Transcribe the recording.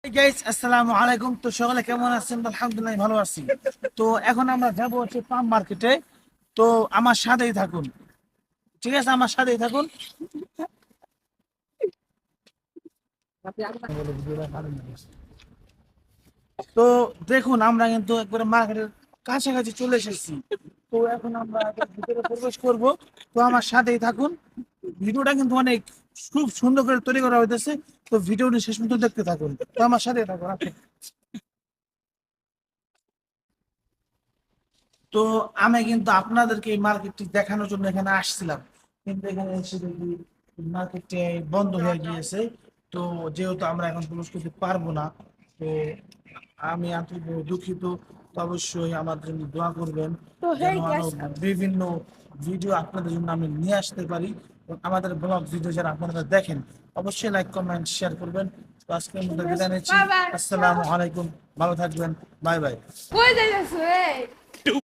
Hey guys, আসসালামু আলাইকুম। তো সকলে কেমন আছেন? আলহামদুলিল্লাহ ভালো আছি। তো এখন আমরা যাব হচ্ছে পাম মার্কেটে। তো আমার সাথেই থাকুন, ঠিক আছে? আমার সাথেই থাকুন। তো দেখুন, আমরা কিন্তু একবারে মার্কেটের কাছাকাছি চলে এসেছি। তো এখন আমরা ভিতরে প্রবেশ করব। তো আমার সাথেই থাকুন। ভিডিওটা কিন্তু অনেক খুব সুন্দর করে তৈরি করা হইতেছে। তো ভিডিওটি শেষ পর্যন্ত দেখতে থাকুন। তো আমার সাথেই থাকুন, আচ্ছা। তো আমি কিন্তু আপনাদেরকে এই মার্কেটটি দেখানোর জন্য এখানে আসছিলাম, কিন্তু এখানে এসে দেখি মার্কেটটি বন্ধ হয়ে গিয়েছে। তো যেহেতু আমরা এখন প্রবেশ করতে পারবো না, তো আমি আন্তরিকভাবে দুঃখিত। তো অবশ্যই আমার জন্য দোয়া করবেন, তো যেন হেই আরো গ্যাস বিভিন্ন ভিডিও আপনাদের জন্য আমি নিয়ে আসতে পারি। এবং আমাদের ব্লগ ভিডিও যারা আপনারা দেখেন, অবশ্যই লাইক কমেন্ট শেয়ার করবেন। তো আজকের মধ্যে বিদায় নিচ্ছি। বাবা আসসালামু আলাইকুম, ভালো থাকবেন, বাই বাই। কই যাইতেছো এই